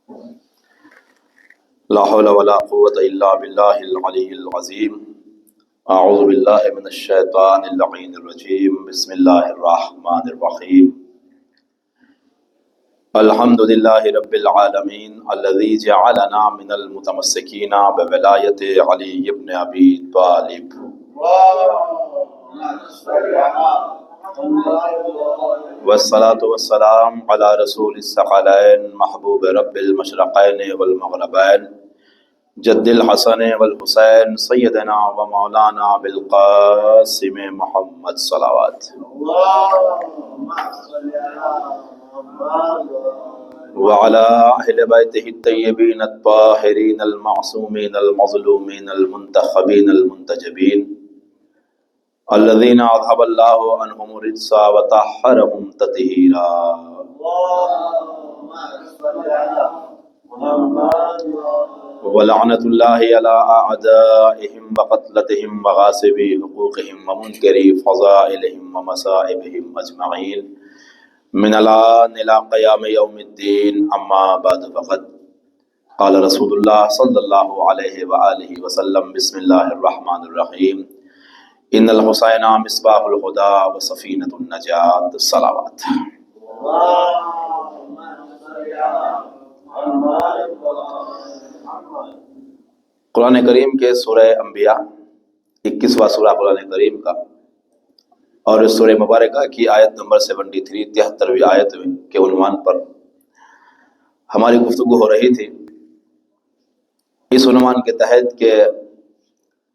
لا حول ولا قوة إلا بالله العلي العظيم. أعوذ بالله من الشيطان اللعين الرجيم. بسم الله الرحمن الرحيم. الحمد لله رب العالمين الذي جعلنا من المتمسكين بولاية علي بن أبي طالب. والصلاة والسلام على رسول الثقلين محبوب رب المشرقين والمغربين جد الحسن والحسين سيدنا ومولانا بالقاسم محمد صلوات. وعلى أهل بيته الطيبين الطاهرين المعصومين المظلومين المنتخبين المنتجبين الذين أذهب الله عنهم الرجس وطهرهم تطهيرا. ولعنة الله على أعدائهم وقتلتهم وغاصبي حقوقهم ومنكري فضائلهم ومصائبهم أجمعين من الآن إلى قيام يوم الدين. أما بعد فقد قال رسول الله صلى الله عليه وآله وسلم بسم الله الرحمن الرحيم إن الحسين مصباح الهدى وسفينة النجاة. الصلوات. قرآن کریم کے سورہ انبیاء 21واں سورہ قرآن کریم کا اور اس سورہ مبارکہ کی آیت نمبر 73 73ویں آیت کے عنوان پر ہماری گفتگو ہو رہی تھی. اس عنوان کے تحت کہ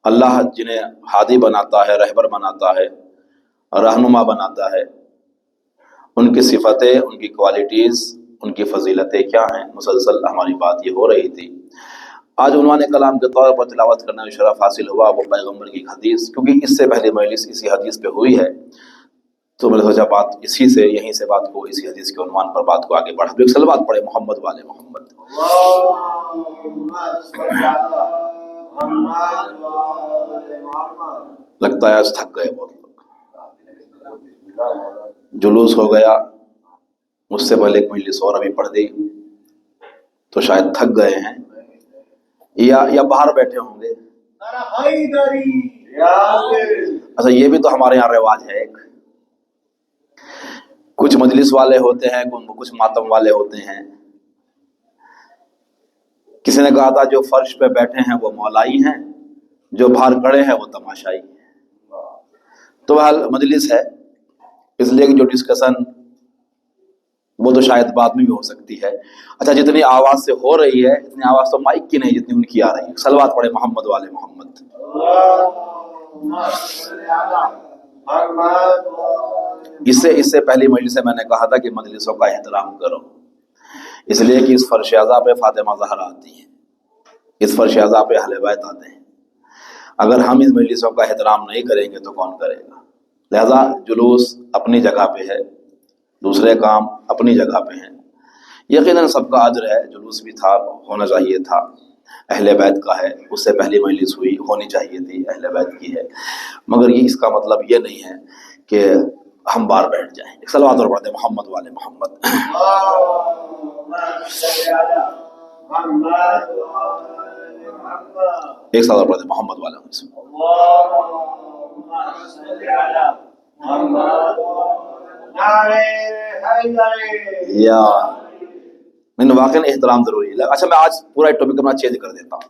اللہ جنہیں ہادی بناتا ہے، رہبر بناتا ہے، رہنما بناتا ہے، ان کی صفتیں، ان کی کوالٹیز، ان کی فضیلتیں کیا ہیں، مسلسل ہماری بات یہ ہو رہی تھی. آج عنوان کلام کے طور پر تلاوت کرنے میں شرف حاصل ہوا وہ پیغمبر کی حدیث، کیونکہ اس سے پہلے مجلس اسی حدیث پہ ہوئی ہے، تو میں نے سوچا بات یہیں سے بات کو اسی حدیث کے عنوان پر بات کو آگے بڑھا. ایک صلوات پڑھے محمد والے محمد. لگتا ہے آج تھک گئے بہت لوگ، جلوس ہو گیا. مجھ سے پہلے ایک مجلس اور ابھی پڑھ دی تو شاید تھک گئے ہیں یا باہر بیٹھے ہوں گے. اچھا یہ بھی تو ہمارے یہاں رواج ہے، ایک کچھ مجلس والے ہوتے ہیں، کچھ ماتم والے ہوتے ہیں. کسی نے کہا تھا جو فرش پہ بیٹھے ہیں وہ مولائی ہیں، جو باہر کھڑے ہیں وہ تماشائی. تو حال مجلس ہے، اس لیے کہ جو ڈسکشن وہ تو شاید بعد میں بھی ہو سکتی ہے. اچھا جتنی آواز سے ہو رہی ہے اتنی آواز تو مائک کی نہیں جتنی ان کی آ رہی ہے. صلوات پڑھے محمد والے محمد. اس سے پہلی مجلس سے میں نے کہا تھا کہ مجلسوں کا احترام کرو، اس لیے کہ اس فرش اعضا پہ فاطمہ زہرا آتی ہیں، اس فرش اعضا پہ اہل بیت آتے ہیں. اگر ہم اس مجلسوں کا احترام نہیں کریں گے تو کون کرے گا؟ لہذا جلوس اپنی جگہ پہ ہے، دوسرے کام اپنی جگہ پہ ہیں. یقیناً سب کا اجر ہے، جلوس بھی تھا، ہونا چاہیے تھا، اہل بیت کا ہے. اس سے پہلی مجلس ہوئی، ہونی چاہیے تھی، اہل بیت کی ہے. مگر یہ اس کا مطلب یہ نہیں ہے کہ ہم باہر بیٹھ جائیں. ایک صلوات اور پڑھتے محمد والے محمد. ایک صلوات پڑھتے محمد والے یا میں نے واقعی احترام ضروری ہے. اچھا میں آج پورا ٹاپک اپنا چینج کر دیتا ہوں.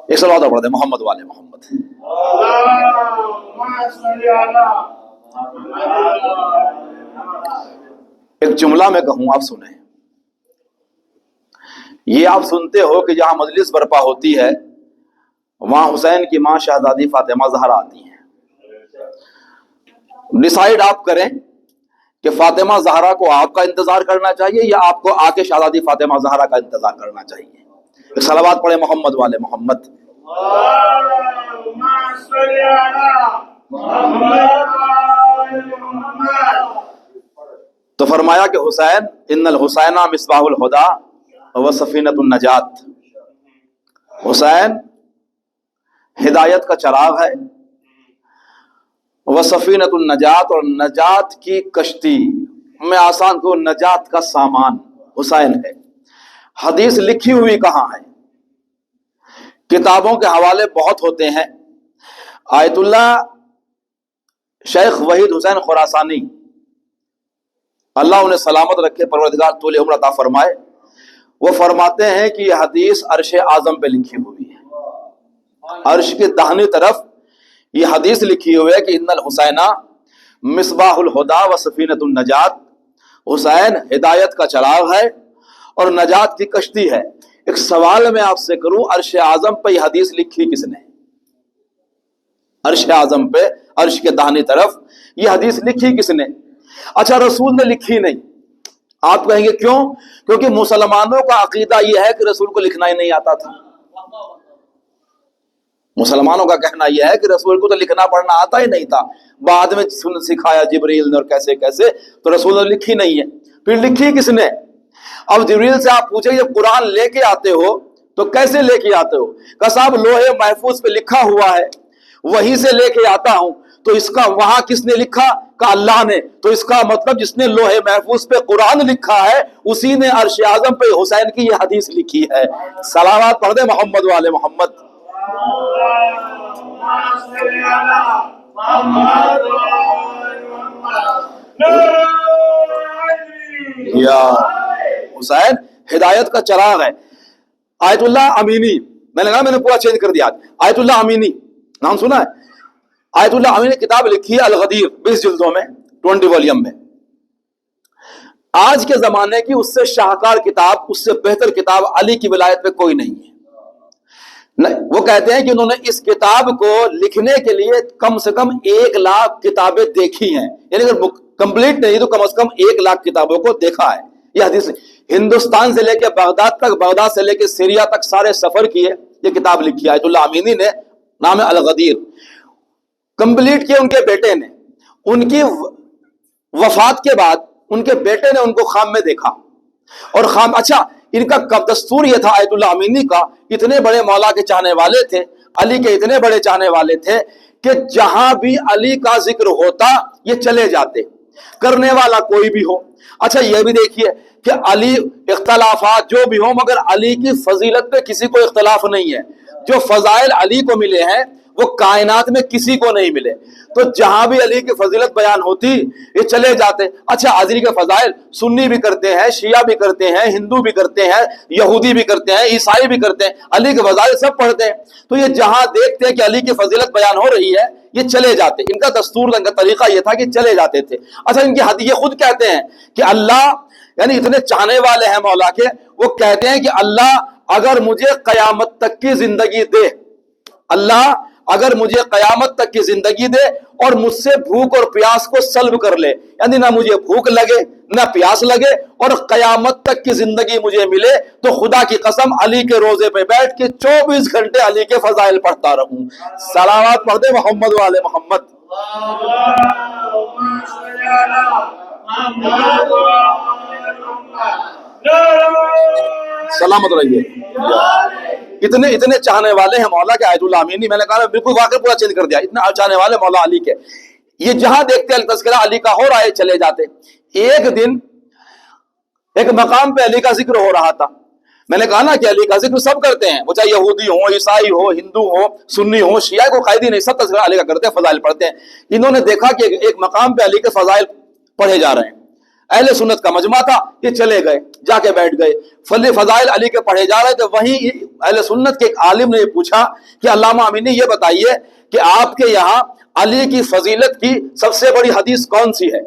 ایک صلوات اور پڑھتے محمد والے محمد. ایک جملہ میں کہوں آپ سنیں. یہ آپ سنتے ہو کہ جہاں مجلس برپا ہوتی ہے وہاں حسین کی ماں شہزادی فاطمہ زہرا آتی ہیں. ڈیسائیڈ آپ کریں کہ فاطمہ زہرا کو آپ کا انتظار کرنا چاہیے یا آپ کو آ کے شہزادی فاطمہ زہرا کا انتظار کرنا چاہیے. ایک صلوات پڑھے محمد والے محمد. تو فرمایا کہ حسین ان الحسین مصباح الہدی و سفینۃ النجات. حسین ہدایت کا چراغ ہے، وہ سفینۃ النجات اور نجات کی کشتی، میں آسان کو نجات کا سامان حسین ہے. حدیث لکھی ہوئی کہاں ہے؟ کتابوں کے حوالے بہت ہوتے ہیں. آیت اللہ شیخ وحید حسین خراسانی اللہ انہیں سلامت رکھے، پروردگار طول عمر عطا فرمائے، وہ فرماتے ہیں کہ یہ حدیث عرش اعظم پہ لکھی ہوئی ہے. عرش کی داہنی طرف یہ حدیث لکھی ہوئی ہے کہ ان الحسین مصباح الہدا و سفینۃ النجات، حسین ہدایت کا چراغ ہے اور نجات کی کشتی ہے. ایک سوال میں آپ سے کروں، عرش اعظم پہ یہ حدیث لکھی کس نے؟ عرش اعظم پہ، عرش کے داہنی طرف یہ حدیث لکھی کس نے؟ اچھا، رسول نے لکھی نہیں. آپ کہیں گے کیوں؟ کیونکہ مسلمانوں کا عقیدہ یہ ہے کہ رسول کو لکھنا ہی نہیں آتا تھا. مسلمانوں کا کہنا یہ ہے کہ رسول کو تو لکھنا پڑھنا آتا ہی نہیں تھا، بعد میں سکھایا جبریل نے اور کیسے کیسے، تو رسول نے لکھی نہیں ہے. پھر لکھی کس نے؟ اب جبریل سے آپ پوچھیں یہ قرآن لے کے آتے ہو تو کیسے لے کے آتے ہو؟ کہ صاحب لوہے محفوظ پہ لکھا ہوا ہے، وہیں سے لے کے آتا ہوں. تو اس کا وہاں کس نے لکھا؟ کہ اللہ نے. تو اس کا مطلب جس نے لوہے محفوظ پہ قرآن لکھا ہے اسی نے عرش اعظم پہ حسین کی یہ حدیث لکھی ہے. صلوات پڑھ دے محمد والے محمد. یا حسین ہدایت کا چراغ ہے. آیت اللہ امینی، میں نے کہا میں نے پورا چینج کر دیا. آیت اللہ امینی نام سنا ہے؟ آیت اللہ امینی نے کتاب لکھی ہے الغدیر، 20 جلدوں میں، 20 والیوم میں. آج کے زمانے کی اس سے شاہکار کتاب، اس سے بہتر کتاب علی کی ولایت پہ کوئی نہیں ہے. وہ کہتے ہیں کہ انہوں نے اس کتاب کو لکھنے کے لیے کم سے کم 1 لاکھ کتابیں دیکھی ہیں، یعنی اگر کمپلیٹ نہیں تو کم از کم 1 لاکھ کتابوں کو دیکھا ہے. یہ حدیث ہندوستان سے لے کے بغداد تک، بغداد سے لے کے سیریا تک سارے سفر کیے، یہ کتاب لکھی ہے آیت اللہ امینی نے، نام ہے الغدیر. کمپلیٹ کیے ان کے بیٹے نے. ان کی وفات کے بعد ان کے بیٹے نے ان کو خام میں دیکھا، اور خام، اچھا ان کا دستور یہ تھا آیت اللہ امینی کا، اتنے بڑے مولا کے چاہنے والے تھے، علی کے اتنے بڑے چاہنے والے تھے کہ جہاں بھی علی کا ذکر ہوتا یہ چلے جاتے، کرنے والا کوئی بھی ہو. اچھا یہ بھی دیکھیے کہ علی، اختلافات جو بھی ہوں مگر علی کی فضیلت پہ کسی کو اختلاف نہیں ہے. جو فضائل علی کو ملے ہیں وہ کائنات میں کسی کو نہیں ملے. تو جہاں بھی علی کی فضیلت بیان ہوتی یہ چلے جاتے. اچھا علی کے فضائل سنی بھی کرتے ہیں، شیعہ بھی کرتے ہیں، ہندو بھی کرتے ہیں، یہودی بھی کرتے ہیں، عیسائی بھی کرتے ہیں، علی کے فضائل سب پڑھتے ہیں. تو یہ جہاں دیکھتے ہیں کہ علی کی فضیلت بیان ہو رہی ہے یہ چلے جاتے. ان کا دستور، ان کا طریقہ یہ تھا کہ چلے جاتے تھے. اچھا ان کی حد یہ خود کہتے ہیں کہ اللہ، یعنی اتنے چاہنے والے ہیں مولا کے، وہ کہتے ہیں کہ اللہ اگر مجھے قیامت تک کی زندگی دے، اللہ اگر مجھے قیامت تک کی زندگی دے اور مجھ سے بھوک اور پیاس کو سلب کر لے، یعنی نہ مجھے بھوک لگے نہ پیاس لگے اور قیامت تک کی زندگی مجھے ملے، تو خدا کی قسم علی کے روزے پہ بیٹھ کے 24 گھنٹے علی کے فضائل پڑھتا رہوں. صلوات پڑھ دے محمد والے محمد. سلامت رہیے. اتنے چاہنے والے ہیں مولا کے آیت اللہ امینی. میں نے کہا بالکل واقعی پورا چینج کر دیا. اتنا چاہنے والے مولا علی کے، یہ جہاں دیکھتے ہیں تذکرہ علی کا ہو رہا ہے چلے جاتے. ایک دن ایک مقام پہ علی کا ذکر ہو رہا تھا. میں نے کہا نا کہ علی کا ذکر سب کرتے ہیں، وہ چاہے یہودی ہو، عیسائی ہو، ہندو ہو، سنی ہو، شیعہ کو قائدی نہیں، سب تذکرہ علی کا کرتے ہیں، فضائل پڑھتے ہیں. انہوں نے دیکھا کہ ایک مقام پہ علی کے فضائل پڑھے جا رہے ہیں. اہل سنت کا مجمع تھا، یہ چلے گئے، جا کے بیٹھ گئے. فضائل علی کے پڑھے جا رہے تھے. وہیں اہل سنت کے ایک عالم نے یہ پوچھا کہ علامہ امینی یہ بتائیے کہ آپ کے یہاں علی کی فضیلت کی سب سے بڑی حدیث کون سی ہے؟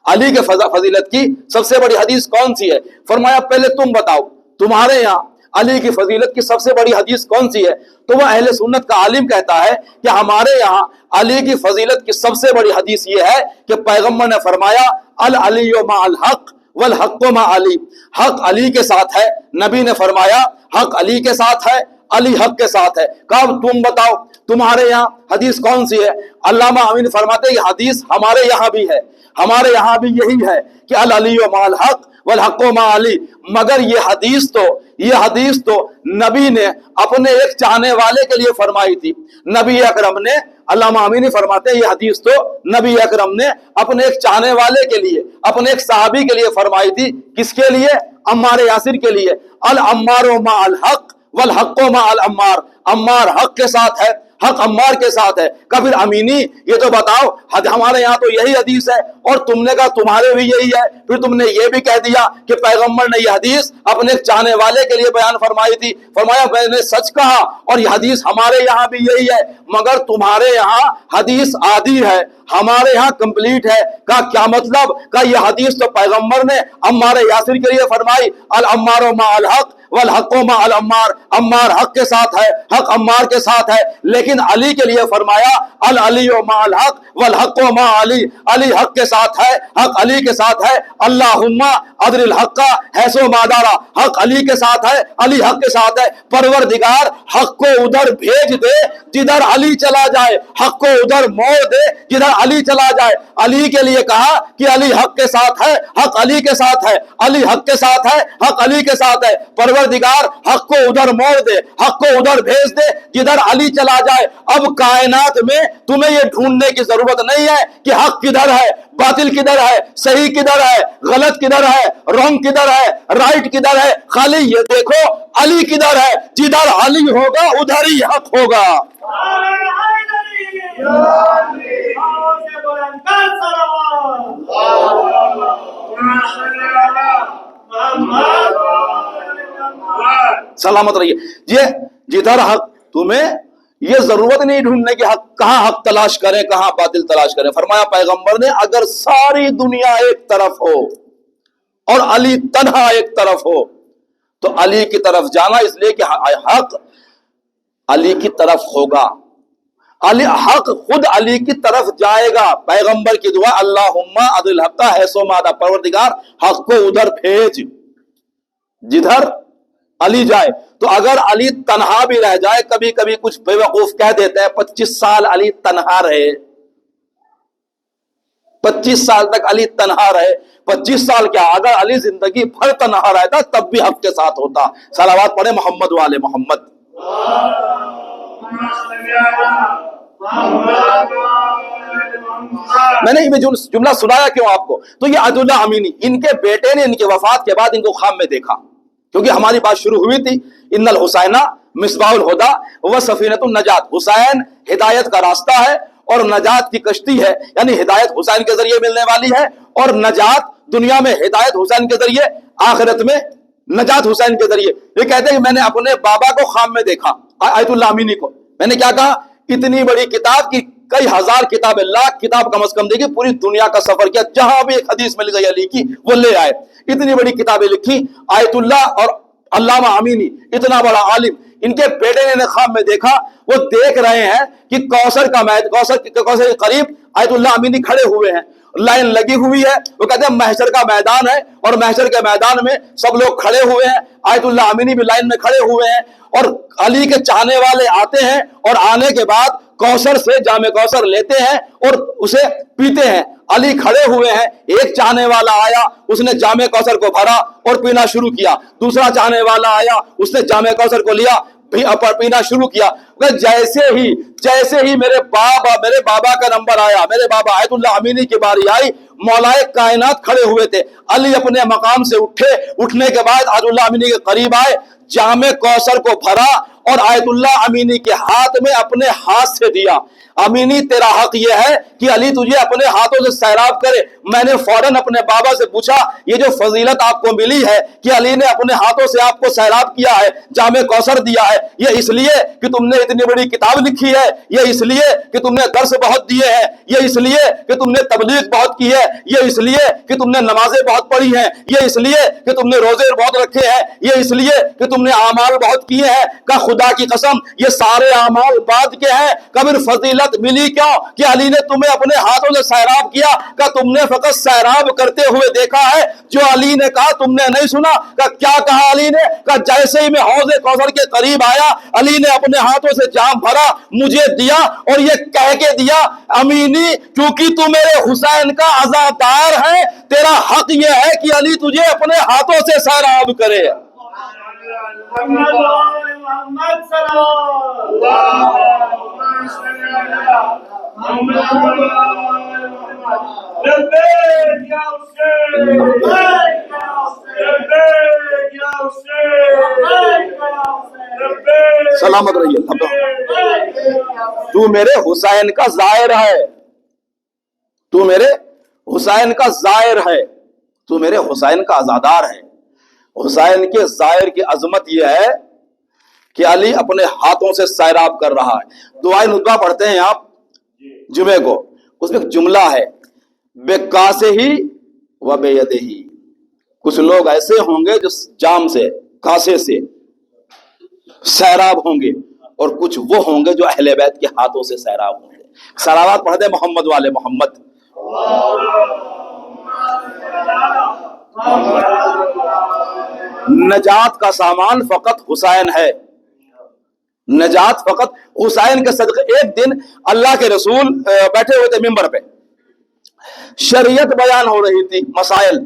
علی کے فضیلت کی سب سے بڑی حدیث کون سی ہے؟ فرمایا پہلے تم بتاؤ تمہارے یہاں علی کی فضیلت کی سب سے بڑی حدیث کون سی ہے؟ تو وہ اہل سنت کا عالم کہتا ہے کہ ہمارے یہاں علی کی فضیلت کی سب سے بڑی حدیث یہ ہے کہ پیغمبر نے فرمایا العلی مع الحق والحق مع علی، حق علی کے ساتھ ہے. نبی نے فرمایا حق علی کے ساتھ ہے، علی حق کے ساتھ ہے. کہا تم بتاؤ تمہارے یہاں حدیث کون سی ہے؟ علامہ امین فرماتے ہیں یہ حدیث ہمارے یہاں بھی ہے، ہمارے یہاں بھی یہی ہے کہ العلی مع الحق والحق مع علی. مگر یہ حدیث تو نبی نے اپنے ایک چاہنے والے کے لیے فرمائی تھی. نبی اکرم نے علامہ امینی فرماتے ہیں یہ حدیث تو نبی اکرم نے اپنے ایک چاہنے والے کے لیے، اپنے ایک صحابی کے لیے فرمائی تھی. کس کے لیے؟ عمار یاسر کے لیے. العمار مع الحق والحق مع العمار. عمار حق کے ساتھ ہے، حق عمار کے ساتھ ہے. کبھی امینی یہ تو بتاؤ، ہمارے یہاں تو یہی حدیث ہے اور تم نے کہا تمہارے بھی یہی ہے، پھر تم نے یہ بھی کہہ دیا کہ پیغمبر نے یہ حدیث اپنے ایک چاہنے والے کے لیے بیان فرمائی تھی. فرمایا میں نے سچ کہا اور یہ حدیث ہمارے یہاں بھی یہی ہے، مگر تمہارے یہاں حدیث آدھی ہے، ہمارے یہاں کمپلیٹ ہے. کہا کیا مطلب؟ کہا یہ حدیث تو پیغمبر نے عمار یاسر کے لیے فرمائی، العمار مع الحق والحق مع العمار. عمار حق کے ساتھ ہے، حق عمار کے ساتھ ہے. لیکن علی کے لیے فرمایا العلی مع الحق والحق مع علی. علی حق کے ساتھ ہے، حق علی کے ساتھ ہے. اللہم ادر الحق حیث ما دار. حق علی کے ساتھ ہے، علی حق کے ساتھ ہے. پروردگار حق کو ادھر بھیج دے جدھر علی چلا جائے، حق کو ادھر موڑ دے جدھر علی چلا جائے. علی کے لیے کہا کہ علی حق کے ساتھ ہے، حق علی کے ساتھ ہے. علی حق کے ساتھ ہے، حق علی کے ساتھ ہے. پروردگار حق کو ادھر موڑ دے، حق کو ادھر بھیج دے جدھر علی چلا جائے. اب کائنات میں تمہیں یہ ڈھونڈنے کی ضرورت نہیں ہے کہ حق کدھر ہے، باطل کدھر ہے، صحیح کدھر ہے، غلط کدھر ہے، رونگ کدھر ہے، رائٹ کدھر ہے. خالی یہ دیکھو علی کدھر ہے، جدھر علی ہوگا ادھر ہی حق ہوگا. سلامت رہیے. یہ جدھر حق، تمہیں یہ ضرورت نہیں ڈھونڈنے کی حق کہاں حق تلاش کریں کہاں باطل تلاش کریں. فرمایا پیغمبر نے اگر ساری دنیا ایک طرف ہو اور علی تنہا ایک طرف ہو تو علی کی طرف جانا، اس لیے کہ حق علی کی طرف ہوگا. علی حق خود علی کی طرف جائے گا. پیغمبر کی دعا اللہم ادر الحق حیث ما دار. پروردگار حق کو ادھر بھیج جدھر علی جائے. تو اگر علی تنہا بھی رہ جائے، کبھی کبھی کچھ بے وقوف کہہ دیتے ہیں 25 سال علی تنہا رہے، 25 سال تک علی تنہا رہے. 25 سال کیا، اگر علی زندگی بھر تنہا رہتا تب بھی حق کے ساتھ ہوتا. صلوات پڑھے محمد والے محمد. میں نے یہ جملہ سنایا کیوں آپ کو؟ تو یہ عبد اللہ امینی، ان کے بیٹے نے ان کے وفات کے بعد ان کو خواب میں دیکھا، کیونکہ ہماری بات شروع ہوئی تھی ان الحسین مصباح الہدی و سفینۃ النجات. حسین ہدایت کا راستہ ہے اور نجات کی کشتی ہے، یعنی ہدایت حسین کے ذریعے ملنے والی ہے اور نجات دنیا میں ہدایت حسین کے ذریعے، آخرت میں نجات حسین کے ذریعے. یہ کہتے ہیں کہ میں نے اپنے بابا کو خواب میں دیکھا، آیت اللہ امینی کو. میں نے کیا کہا؟ اتنی بڑی کتاب کی کئی ہزار کتابیں، لاکھ کتاب کم از کم دیکھی، پوری دنیا کا سفر کیا، جہاں بھی ایک حدیث مل گئی علی کی وہ لے آئے. اتنی بڑی کتابیں لکھی. آیت اللہ اور علامہ امینی اتنا بڑا عالم، ان کے بیٹے نے خواب میں دیکھا، وہ دیکھ رہے ہیں کہ کوثر کے قریب آیت اللہ امینی کھڑے ہوئے ہیں، لائن لگی ہوئی ہے. وہ کہتے ہیں محشر کا میدان ہے اور محشر کے میدان میں سب لوگ کھڑے ہوئے ہیں، آیت اللہ امینی بھی لائن میں کھڑے ہوئے ہیں اور علی کے چاہنے والے آتے ہیں اور آنے کے بعد کوثر سے جام کوثر لیتے ہیں اور اسے پیتے ہیں. علی کھڑے ہوئے ہیں، ایک چاہنے والا آیا، اس نے جام کوثر کو بھرا اور پینا شروع کیا. دوسرا چاہنے والا آیا، اس نے جام کوثر کو لیا، پینا شروع کیا. جیسے ہی میرے بابا کا نمبر آیا، میرے بابا آیت اللہ امینی کی باری آئی، مولائے کائنات کھڑے ہوئے تھے. علی اپنے مقام سے اٹھنے کے بعد آیت اللہ امینی کے قریب آئے، جام کوثر کو بھرا اور آیت اللہ امینی کے ہاتھ میں اپنے ہاتھ سے دیا. امینی تیرا حق یہ ہے کہ علی تجھے اپنے ہاتھوں سے سیراب کرے. میں نے فوراً اپنے بابا سے پوچھا یہ جو فضیلت آپ کو ملی ہے کہ علی نے اپنے ہاتھوں سے آپ کو سیراب کیا ہے، جام کوثر دیا ہے، یہ اس لیے کہ تم نے اتنی بڑی کتاب لکھی ہے، یہ اس لیے کہ تم نے درس بہت دیے ہیں، یہ اس لیے کہ تم نے تبلیغ بہت کی ہے، یہ اس لیے کہ تم نے نمازیں بہت پڑھی ہیں، یہ اس لیے کہ تم نے روزے بہت رکھے ہیں، یہ اس لیے کہ تم نے اعمال بہت کیے ہیں. کہ خدا کی قسم یہ سارے اعمال بعد کے ہیں، کبھی فضیلت ملی کیوں کہ علی نے تمہیں اپنے ہاتھوں سے سیراب کیا؟ کہ تم نے فقط سیراب کرتے ہوئے دیکھا ہے، جو علی نے کہا تم نے نہیں سنا. کہ کیا کہا علی نے؟ کہ جیسے ہی میں حوض کوثر کے قریب آیا، علی نے اپنے ہاتھوں سے جام بھرا، مجھے دیا اور یہ کہہ کے دیا امینی کیونکہ تو میرے حسین کا عزادار ہے، تیرا حق یہ ہے کہ علی تجھے اپنے ہاتھوں سے سیراب کرے. سلامت رہیے. تو میرے حسین کا زائر ہے, تو میرے حسین کا زائر ہے, تو میرے حسین کا عزادار ہے. حسین کے زائر کی عظمت یہ ہے کہ علی اپنے ہاتھوں سے سیراب کر رہا ہے. دعائے ندبہ پڑھتے ہیں آپ جمعے کو, اس میں ایک جملہ ہے بے کاسے ہی و بے یدے ہی. کچھ لوگ ایسے ہوں گے جو جام سے, کاسے سے سیراب ہوں گے, اور کچھ وہ ہوں گے جو اہل بیت کے ہاتھوں سے سیراب ہوں گے. صلوات پڑھ دیں محمد والے محمد. نجات کا سامان فقط حسین ہے, نجات فقط حسین کے صدقے. ایک دن اللہ کے رسول بیٹھے ہوئے تھے ممبر پہ, شریعت بیان ہو رہی تھی, مسائل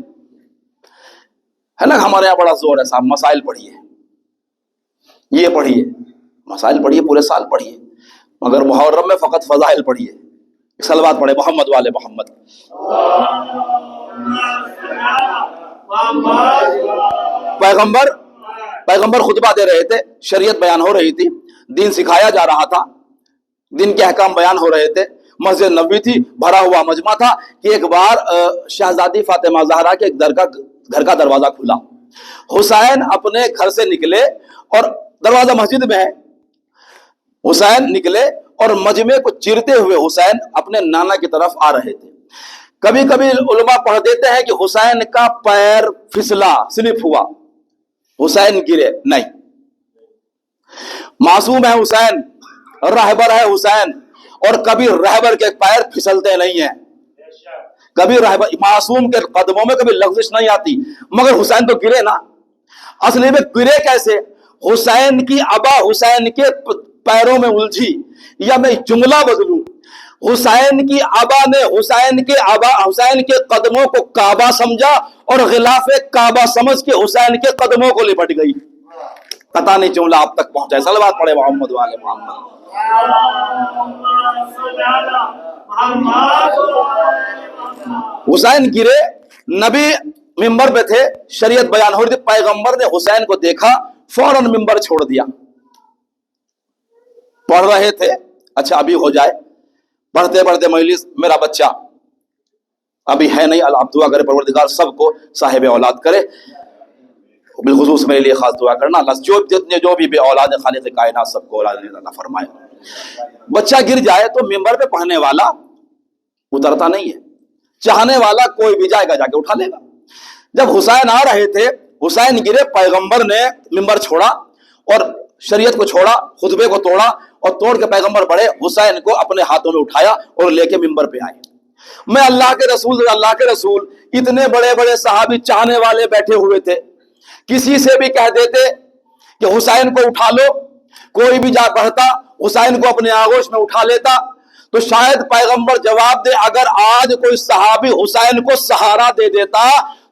ہے نا, ہمارے یہاں بڑا زور ہے صاحب مسائل پڑھیے, یہ پڑھیے, مسائل پڑھیے, پورے سال پڑھیے, مگر محرم میں فقط فضائل پڑھیے. صلوات پڑھے محمد والے محمد. پیغمبر خطبہ دے رہے تھے, شریعت بیان ہو رہی تھی, دین سکھایا جا رہا تھا, دین کے احکام بیان ہو رہے تھے. مسجد نبوی تھی, بھرا ہوا مجمع تھا کہ ایک بار شہزادی فاطمہ زہرا کے گھر کا دروازہ کھلا. حسین اپنے گھر سے نکلے اور دروازہ مسجد میں ہے. حسین نکلے اور مجمع کو چیرتے ہوئے حسین اپنے نانا کی طرف آ رہے تھے. کبھی کبھی علماء پڑھ دیتے ہیں کہ حسین کا پیر پھسلا, سلپ ہوا, حسین گرے نہیں. معصوم ہے حسین, رہبر ہے حسین, اور کبھی رہبر کے پیر پھسلتے نہیں ہیں, کبھی رہبر معصوم کے قدموں میں کبھی لغزش نہیں آتی. مگر حسین تو گرے نا. اصلی میں گرے کیسے؟ حسین کی ابا حسین کے پیروں میں الجھی, یا میں جملہ بدلوں, حسین کی ابا نے حسین کے قدموں کو کعبہ سمجھا اور غلاف کعبہ سمجھ کے حسین کے قدموں کو لپٹ گئی. پتہ نہیں جملہ آپ تک پہنچا. صلوات پڑھے محمد والے محمد. حسین گرے, نبی ممبر پہ تھے, شریعت بیان ہو رہی تھی. پیغمبر نے حسین کو دیکھا, فوراً ممبر چھوڑ دیا. پڑھ رہے تھے, اچھا ابھی ہو جائے, پڑھتے پڑھتے مجلس, میرا بچہ ابھی ہے نہیں, اللہ دعا کرے پروردگار سب کو صاحب اولاد کرے, بالخصوص میرے لیے خاص دعا کرنا, اللہ جو بھی بے اولاد خالق کائنات سب کو اولاد عطا فرمائے. بچہ گر جائے تو ممبر پہ پڑھنے والا اترتا نہیں ہے, چاہنے والا کوئی بھی جائے گا جا کے اٹھا لے گا. جب حسین آ رہے تھے, حسین گرے, پیغمبر نے ممبر چھوڑا اور شریعت کو چھوڑا, خطبے کو توڑا, اور توڑ کے پیغمبر بڑھے, حسین کو اپنے ہاتھوں میں اٹھایا اور لے کے ممبر پہ آئے. میں اللہ کے رسول اتنے بڑے بڑے صحابی چاہنے والے بیٹھے ہوئے تھے, کسی سے بھی کہہ دیتے کہ حسین کو اٹھا لو, کوئی بھی جا بڑھتا حسین کو اپنے آغوش میں اٹھا لیتا, تو شاید پیغمبر جواب دے, اگر آج کوئی صحابی حسین کو سہارا دے دیتا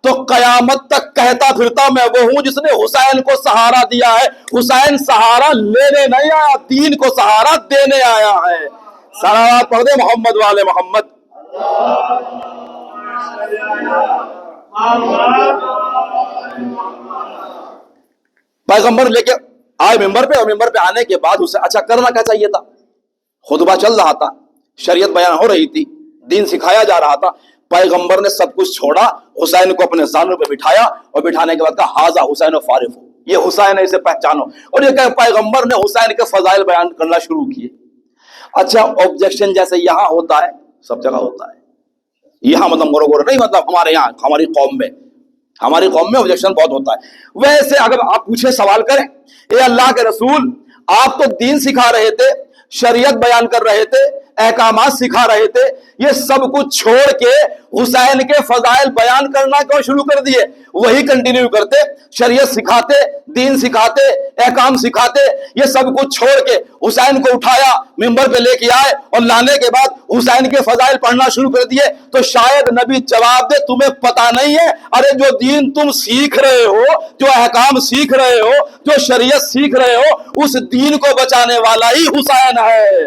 تو قیامت تک کہتا پھرتا میں وہ ہوں جس نے حسین کو سہارا دیا ہے. حسین سہارا لینے نہیں آیا, دین کو سہارا دینے آیا ہے. صلوات پڑھ دے محمد والے محمد. پیغمبر لے کے آئے ممبر پہ, اور ممبر پہ آنے کے بعد اسے اچھا کرنا کیا چاہیے تھا, خطبہ چل رہا تھا, شریعت بیان ہو رہی تھی, دین سکھایا جا رہا تھا. پیغمبر نے سب کچھ چھوڑا, حسین کو اپنے زانوں پہ بٹھایا, اور بٹھانے کے بعد کہا ہاذا حسین و فارف, یہ حسین ہے, اسے پہچانو. اور یہ کہ پیغمبر نے حسین کے فضائل بیان کرنا شروع کیے. اچھا آبجیکشن جیسے یہاں ہوتا ہے, سب جگہ ہوتا ہے, یہاں مطلب گورو نہیں, مطلب ہمارے یہاں ہماری قوم میں آبجیکشن بہت ہوتا ہے. ویسے اگر آپ پوچھے سوال کریں, اے اللہ کے رسول, آپ تو دین سکھا رہے تھے, شریعت بیان کر رہے تھے, احکامات سکھا رہے تھے, یہ سب کچھ چھوڑ کے حسین کے فضائل بیان کرنا کیوں شروع کر دیے؟ وہی کنٹینیو کرتے, شریعت سکھاتے, دین سکھاتے, احکام سکھاتے, یہ سب کچھ چھوڑ کے حسین کو اٹھایا, ممبر پہ لے کے آئے, اور لانے کے بعد حسین کے فضائل پڑھنا شروع کر دیے. تو شاید نبی جواب دے, تمہیں پتہ نہیں ہے, ارے جو دین تم سیکھ رہے ہو, جو احکام سیکھ رہے ہو, جو شریعت سیکھ رہے ہو, اس دین کو بچانے والا ہی حسین ہے.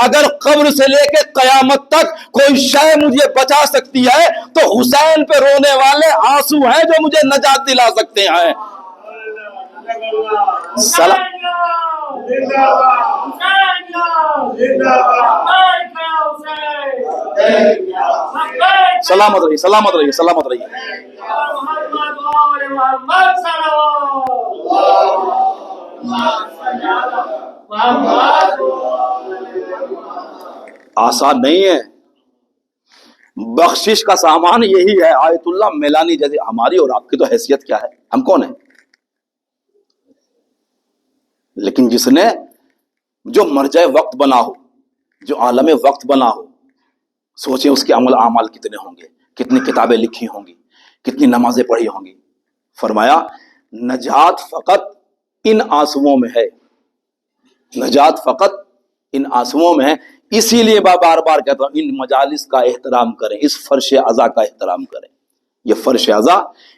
اگر قبر سے لے کے قیامت تک کوئی شے مجھے بچا سکتی ہے تو حسین پہ رونے والے آنسو ہیں جو مجھے نجات دلا سکتے ہیں. سلامت رہیے، سلامت رہیے، سلامت رہیے. آسان نہیں ہے. بخشش کا سامان یہی ہے. آیت اللہ میلانی جیسے ہماری اور آپ کی تو حیثیت کیا ہے؟ ہم کون ہیں؟ لیکن جس نے جو مرجع وقت بنا ہو، جو عالم وقت بنا ہو، سوچیں اس کے عمل اعمال کتنے ہوں گے، کتنی کتابیں لکھی ہوں گی، کتنی نمازیں پڑھی ہوں گی. فرمایا نجات فقط ان آنسوؤں میں ہے، نجات فقط ان آنسوؤں میں ہے. اسی لیے بار بار کہتا ہوں ان مجالس کا احترام کریں، اس فرش عزا کا احترام کریں. یہ فرش عزا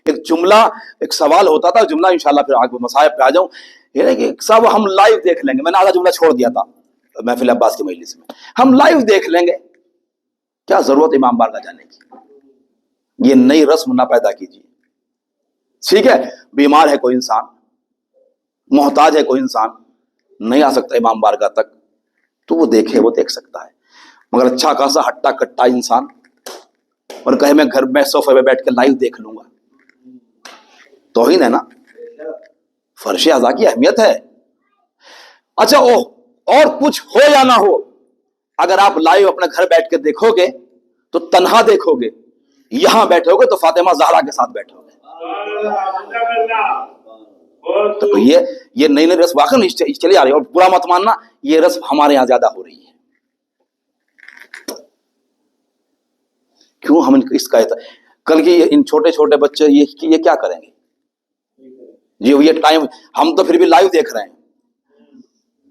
ایک جملہ، ایک سوال ہوتا تھا، جملہ انشاءاللہ پھر آگے مصائب پہ آ جاؤں. یہ ہے کہ سب ہم لائیو دیکھ لیں گے. میں نے آدھا جملہ چھوڑ دیا تھا محفل عباس کی مجلس میں. ہم لائیو دیکھ لیں گے، کیا ضرورت امام بارگاہ جانے کی؟ یہ نئی رسم نہ پیدا کیجیے. ٹھیک ہے، بیمار ہے کوئی انسان، محتاج ہے کوئی انسان، نہیں آ سکتا امام بارگاہ تک، تو وہ دیکھے، وہ دیکھ سکتا ہے. مگر اچھا خاصا ہٹا کٹا انسان اور کہے میں گھر میں صوفے پہ بیٹھ کے لائیو دیکھ لوں گا، توہین ہے نا. فرش عزا کی اہمیت ہے. اچھا اور کچھ ہو یا نہ ہو، اگر آپ لائیو اپنے گھر بیٹھ کے دیکھو گے تو تنہا دیکھو گے، یہاں بیٹھو گے تو فاطمہ زہرا کے ساتھ بیٹھو گے. تو یہ نئی نئی رسم واقعی چلی آ رہی ہے. اور برا مت ماننا، یہ رسم ہمارے یہاں زیادہ ہو رہی ہے. کیوں ہم اس کا کل کی ان چھوٹے چھوٹے بچے یہ کیا کریں گے؟ یہ ٹائم ہم تو پھر بھی لائیو دیکھ رہے ہیں،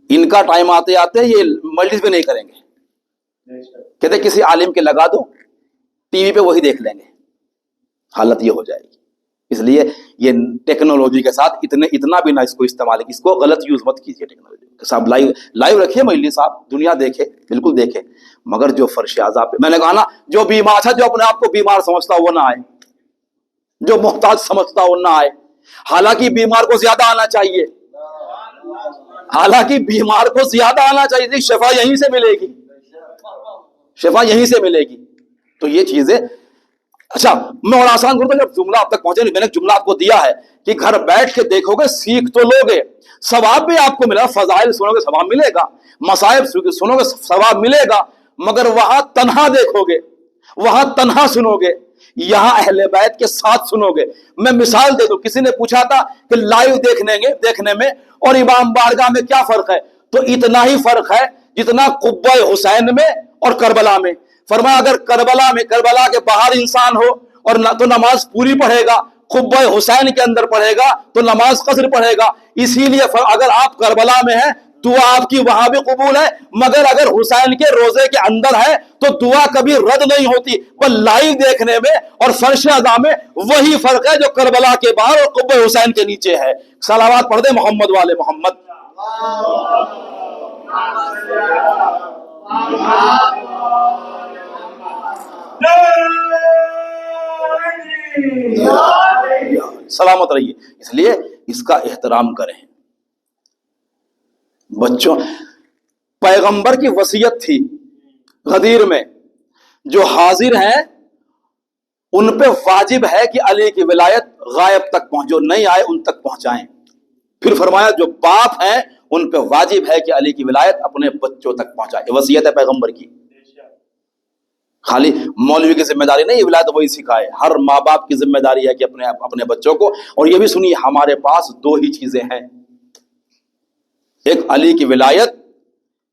ان کا ٹائم آتے آتے یہ مجلس بھی نہیں کریں گے. کہتے کسی عالم کے لگا دو، ٹی وی پہ وہی دیکھ لیں گے. حالت یہ ہو جائے گی. اس لیے یہ ٹیکنالوجی کے ساتھ اتنا بھی نہ اس کو استعمال، اس کو غلط یوز مت کیجیے. ٹیکنالوجی کے ساتھ لائیو رکھیے مجلس، آپ دنیا دیکھے، بالکل دیکھے، مگر جو فرش عزا پہ میں نے کہا نا، جو بیمار تھا، جو اپنے آپ کو بیمار سمجھتا وہ نہ آئے، جو محتاج سمجھتا وہ نہ آئے. حالانکہ بیمار کو زیادہ آنا چاہیے، حالانکہ بیمار کو زیادہ آنا چاہیے. شفا یہیں سے ملے گی، شفا یہیں سے ملے گی. تو یہ چیزیں اچھا میں اور آسان کرتا ہوں. جب جملہ آپ تک پہنچے نہیں، میں نے جملہ آپ کو دیا ہے کہ گھر بیٹھ کے دیکھو گے، سیکھ تو لوگے، ثواب بھی آپ کو ملے گا. فضائل سنو گے ثواب ملے گا، مصائب سنو گے ثواب ملے گا. مگر وہاں تنہا دیکھو گے، وہاں تنہا سنو گے، یہاں اہل بیت کے ساتھ سنو گے. میں مثال دے دوں، کسی نے پوچھا تھا کہ لائیو دیکھنے میں اور امام بارگاہ میں کیا فرق ہے؟ تو اتنا ہی فرق ہے جتنا قبہ حسین میں اور کربلا میں. فرمایا اگر کربلا کے باہر انسان ہو اور نہ تو نماز پوری پڑھے گا، قبہ حسین کے اندر پڑھے گا تو نماز قصر پڑھے گا. اسی لیے اگر آپ کربلا میں ہیں دعا آپ کی وہاں بھی قبول ہے، مگر اگر حسین کے روزے کے اندر ہے تو دعا کبھی رد نہیں ہوتی. بس لائیو دیکھنے میں اور فرش عزا میں وہی فرق ہے جو کربلا کے باہر اور قبہ حسین کے نیچے ہے. صلوات پڑھ دیں محمد والے محمد. سلامت رہیے. اس لیے اس کا احترام کریں. بچوں، پیغمبر کی وصیت تھی غدیر میں، جو حاضر ہیں ان پہ واجب ہے کہ علی کی ولایت غائب تک پہنچ، جو نہیں آئے ان تک پہنچائیں. پھر فرمایا جو باپ ہیں ان پہ واجب ہے کہ علی کی ولایت اپنے بچوں تک پہنچائے. وصیت ہے پیغمبر کی. خالی مولوی کی ذمہ داری نہیں، یہ ولایت وہی سکھائے. ہر ماں باپ کی ذمہ داری ہے کہ اپنے بچوں کو. اور یہ بھی سنیے، ہمارے پاس دو ہی چیزیں ہیں، ایک علی کی ولایت،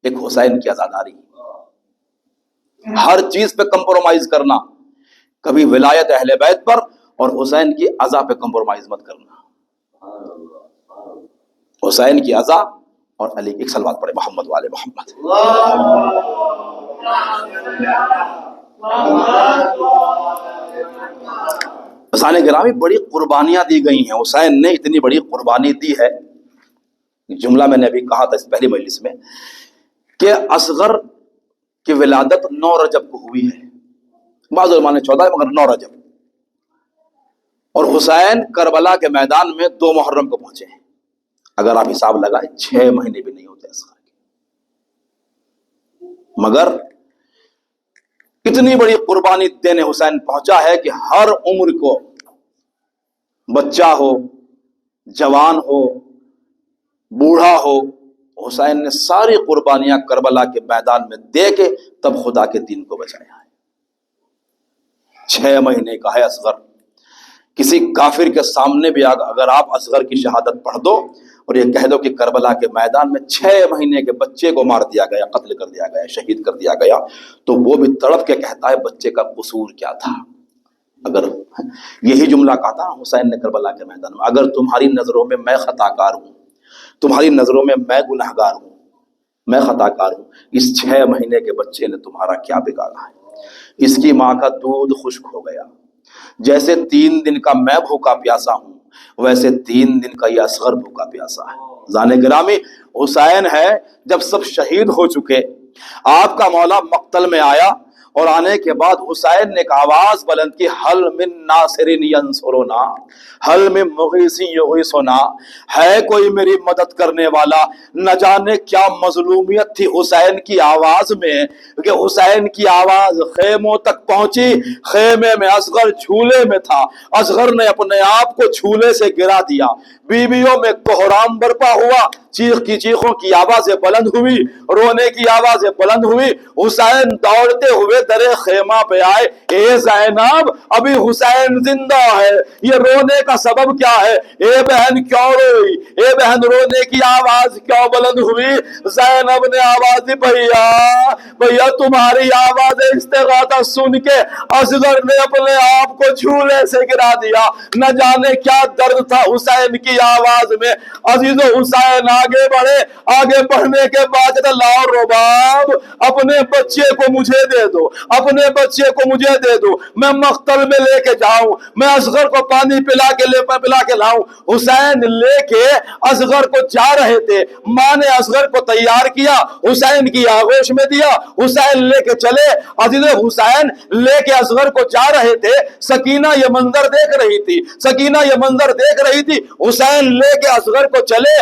ایک حسین کی عزاداری. ہر چیز پہ کمپرومائز کرنا، کبھی ولایت اہل بیت پر اور حسین کی عزا پہ کمپرومائز مت کرنا. حسین کی عزا اور علی کی. ایک صلوات پڑھے محمد والے محمد. حسین گرامی بڑی قربانیاں دی گئی ہیں. حسین نے اتنی بڑی قربانی دی ہے. جملہ میں نے ابھی کہا تھا اس پہلی مجلس میں کہ اصغر کہ ولادت 9 رجب کو ہوئی ہے، بعض علماء نے 14 مگر 9 رجب، اور حسین کربلا کے میدان میں 2 محرم کو پہنچے ہیں۔ اگر آپ حساب لگائیں 6 مہینے بھی نہیں ہوتے اصغر کے، مگر اتنی بڑی قربانی دینے حسین پہنچا ہے کہ ہر عمر کو، بچہ ہو، جوان ہو، بوڑھا ہو، حسین نے ساری قربانیاں کربلا کے میدان میں دے کے تب خدا کے دین کو بچایا ہے۔ 6 مہینے کا ہے اصغر۔ کسی کافر کے سامنے بھی اگر آپ اصغر کی شہادت پڑھ دو اور یہ کہہ دو کہ کربلا کے میدان میں 6 مہینے کے بچے کو مار دیا گیا، قتل کر دیا گیا، شہید کر دیا گیا، تو وہ بھی تڑپ کے کہتا ہے بچے کا قصور کیا تھا۔ اگر یہی جملہ کہا تھا حسین نے کربلا کے میدان میں، اگر تمہاری نظروں میں میں خطا کار ہوں، تمہاری نظروں میں میں گنہگار ہوں، میں خطا کار ہوں، اس 6 مہینے کے بچے نے تمہارا کیا بگاڑا ہے؟ اس کی ماں کا دودھ خشک ہو گیا، جیسے 3 دن کا میں بھوکا پیاسا ہوں ویسے 3 دن کا یہ اصغر بھوکا پیاسا ہے۔ زان گرامی، حسین ہے جب سب شہید ہو چکے، آپ کا مولا مقتل میں آیا، اور آنے کے بعد حسین نے ایک آواز بلند کی، حل من ناصر ینصرنا، حل من مغیث یغیثنا، ہے کوئی میری مدد کرنے والا؟ نہ جانے کیا مظلومیت تھی حسین کی آواز میں کہ حسین کی آواز خیموں تک پہنچی، خیمے میں اصغر جھولے میں تھا، اصغر نے اپنے آپ کو جھولے سے گرا دیا، بیویوں میں کوہرام برپا ہوا، چیخ کی چیخوں کی آوازیں بلند ہوئی، رونے کی آوازیں بلند ہوئی، حسین دوڑتے ہوئے در خیمہ پہ آئے، اے زینب ابھی حسین زندہ ہے، یہ رونے کا سبب کیا ہے؟ اے بہن کیوں روئی؟ اے بہن رونے کی آواز کیوں بلند ہوئی؟ زینب نے آواز دی، بھیا تمہاری آواز استغاثہ سن کے اصغر نے اپنے آپ کو جھولے سے گرا دیا، نہ جانے کیا درد تھا حسین کی آواز میں۔ عزیز و حسین آگے بڑھے، آگے بڑھنے کے بعد لاؤ رباب، اپنے بچے کو مجھے دے دو، اپنے بچے کو مجھے دے دو، میں مقتل میں لے کے جاؤں، میں اصغر کو پانی پلا کے لاؤں۔ حسین لے کے اصغر کو جا رہے تھے، ماں نے اصغر کو تیار کیا، حسین کی آغوش میں دیا، حسین لے کے چلے۔ عزیز حسین لے کے اصغر کو جا رہے تھے، سکینہ یہ منظر دیکھ رہی تھی، سکینہ یہ منظر دیکھ رہی تھی، حسین لے کے اصغر کو چلے،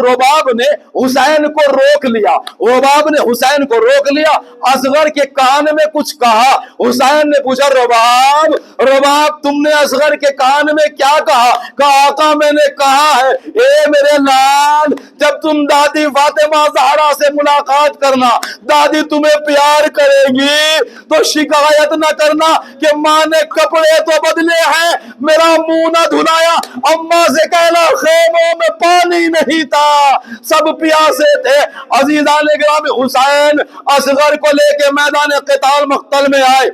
رباب نے حسین کو روک لیا، رباب نے حسین کو روک لیا، اصغر کے کان میں کچھ کہا، حسین نے پوچھا رباب تم نے اصغر کے کان میں کیا کہا؟ کہا آقا میں نے کہا ہے اے میرے لال، جب تم دادی فاطمہ زہرا سے ملاقات کرنا، دادی تمہیں پیار کرے گی تو شکایت نہ کرنا کہ ماں نے کپڑے تو بدلے ہیں میرا منہ نہ دھلایا، اماں سے کہنا خیموں میں پانی نہیں تھا سب پیاسے تھے۔ عزیزان گرامی، حسین اصغر کو لے کے میدان قتال مقتل میں آئے،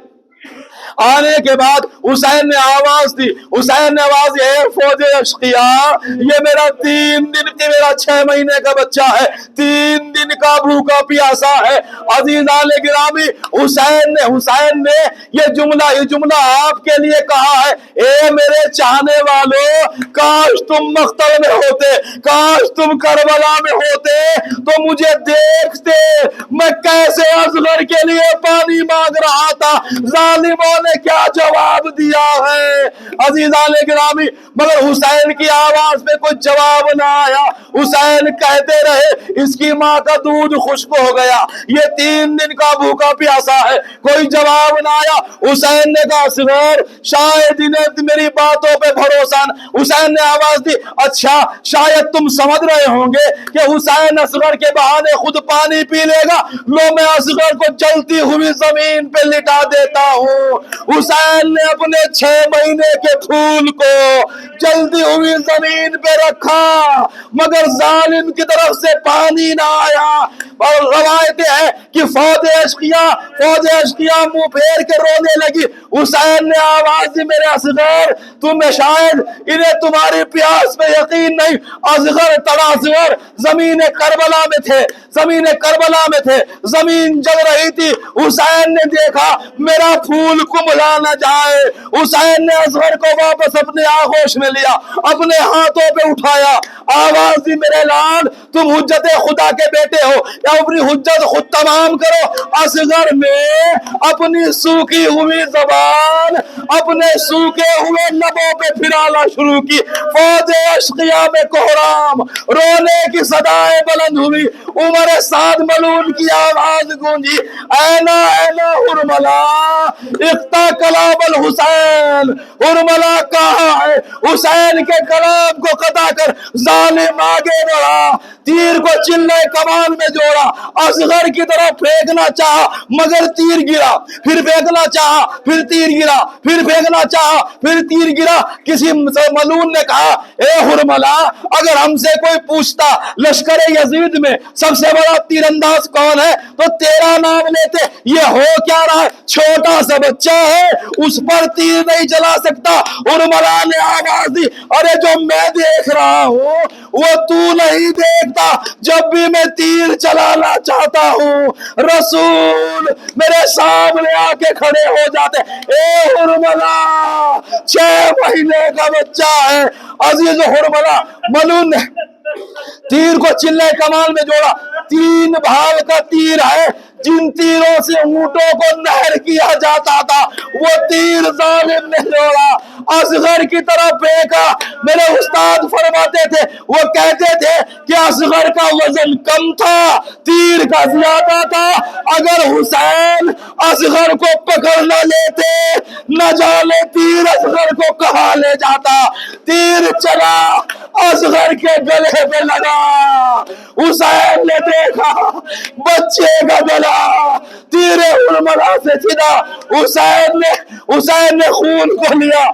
آنے کے بعد حسین نے آواز دی، حسین نے آواز دی، اے فوج اشقیاء، یہ میرا 3 دن کی، میرا 6 مہینے کا بچہ ہے، 3 دن کا بھوکا پیاسا ہے۔ عزیزان گرامی، حسین نے یہ جملہ آپ کے لیے کہا ہے، اے میرے چاہنے والوں، کاش تم مقتل میں ہوتے، کاش تم کربلا میں ہوتے تو مجھے دیکھتے میں کیسے اصغر کے لیے پانی مانگ رہا تھا، ظالموں نے کیا جواب دیا ہے۔ عزیزان گرامی، مگر حسین کی آواز پہ کوئی جواب نہ آیا، حسین کہتے رہے اس کی ماں کا دودھ خشک ہو گیا، یہ 3 دن کا بھوکا پیاسا ہے، کوئی جواب نہ آیا۔ حسین نے کہا اصغر شاید انہیں میری باتوں پہ بھروسہ نہ، حسین نے آواز دی، اچھا شاید تم سمجھ رہے ہوں گے کہ حسین اصغر کے بہانے خود پانی پی لے گا، لو میں اصغر کو جلتی ہوئی زمین پہ لٹا دیتا ہوں۔ حسین نے اپنے 6 مہینے کے پھول کو جلتی ہوئی زمین پہ رکھا، مگر ظالم کی طرف سے پانی نہ آیا۔ اور روایتیں ہیں کہ فوج اشقیاء منہ پھیر کے رونے لگی۔ حسین نے آواز دی، میرے اصغر تمہیں شاید انہیں تمہاری پیاس پہ یقین نہیں، اصغر زمین کربلا میں تھے، زمین جل رہی تھی، حسین نے دیکھا میرا پھول کملا نہ جائے، حسین نے اصغر کو واپس اپنے آغوش میں لیا، اپنے ہاتھوں پہ اٹھایا، آواز دی، میرے لال تم حجت خدا کے بیٹے ہو یا اپنی حجت خود تمام کرو. اصغر نے اپنی سوکھی ہوئی زبان اپنے سوکھے ہوئے لبوں پہ پھرانا شروع کی. فوج اشقیاء میں کوہرام، رونے کی صدائیں بلند ہوئی. عمر سعد ملعون کی آواز گونجی، اینا اینا حرملا اقتا کلام الحسین. حرملا کہاں ہے؟ حسین کے کلام کو قطع کر ظالم آگے بڑھا، تیر کو چلے کمان میں جوڑا. اصغر کی طرف پھینکنا چاہا مگر تیر گرا، پھر پھینکنا چاہا پھر تیر گرا، پھر پھینکنا چاہا پھر تیر گرا. کسی ملعون نے کہا، اے حرملا اگر ہم سے کوئی پوچھتا لشکر یزید میں سب سے بڑا تیر انداز کون ہے تو تیرا نام لیتے. یہ ہو کیا رہا ہے؟ چھوٹا سا بچہ ہے، اس پر تیر نہیں چلا سکتا. حرملا نے آواز دی، ارے جو میں دیکھ رہا ہوں وہ تو نہیں دیکھتا. جب بھی میں تیر چلانا چاہتا ہوں رسول میرے سامنے آ کے کھڑے ہو جاتے. اے حرملا 6 مہینے کا بچہ ہے. عزیز حرملا ملعون نے تیر کو چلے کمال میں جوڑا. 3 بھال کا تیر ہے، جن تیروں سے اونٹوں کو نہر کیا جاتا تھا وہ تیر ظالم نے جوڑا. اصغر کی طرف پھینکا. میرے استاد فرماتے تھے، وہ کہتے تھے کہ اصغر کا وزن کم تھا، تیر کا زیادہ تھا. اگر حسین اصغر کو پکڑ نہ لیتے نہ جانے تیر اصغر کو کہاں لے جاتا. تیر چلا اصغر کے گلے پہ لگا. حسین نے دیکھا بچے کا گلا تیر حرملا سے چھنا. حسین نے خون کو لیا،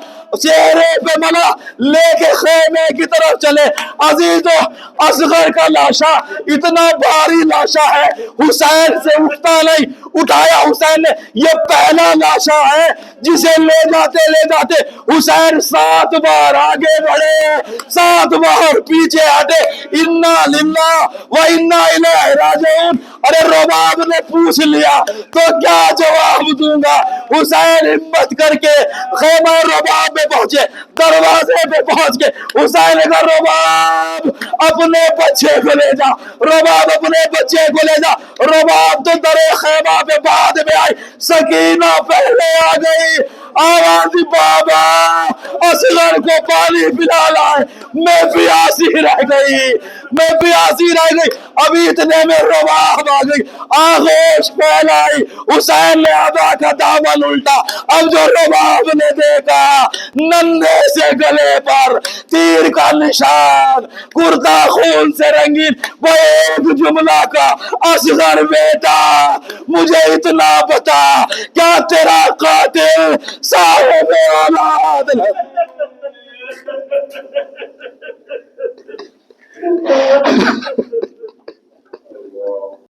چہرے پہ ملا، لے کے خیمے کی طرف چلے. عزیزو اصغر کا لاشا اتنا بھاری لاشا ہے حسین سے اٹھتا نہیں. اٹھایا حسین نے. یہ پہلا لاشا ہے جسے لے جاتے حسین 7 بار آگے بڑھے، 7 بار پیچھے ہٹے. انا للہ و انا الیہ راجعون. ارے رباب نے پوچھ لیا تو کیا جواب دوں گا. حسین ہمت کر کے خیمہ رباب میں پہنچے، دروازے پہ پہنچ کے حسین کا رباب اپنے بچے کو لے جا، رباب اپنے بچے کو لے جا. رباب تو در خیمہ پہ بعد میں آئی، سکینہ پہلے آ گئی. آواز بابا اصغر کو پانی پلا لائے، میں پیاسی رہ گئی. ابھی اتنے میں رباب آ گئی، آغوش پھیلائی. حسین نے ابا کا دامن الٹا. اب جو رباب نے دیکھا ننھے سے گلے پر تیر کا نشان، کرتا خون سے رنگین. وہ ایک جملہ کا، اصغر بیٹا مجھے اتنا بتا، کیا تیرا قاتل صاحب اولاد ہے؟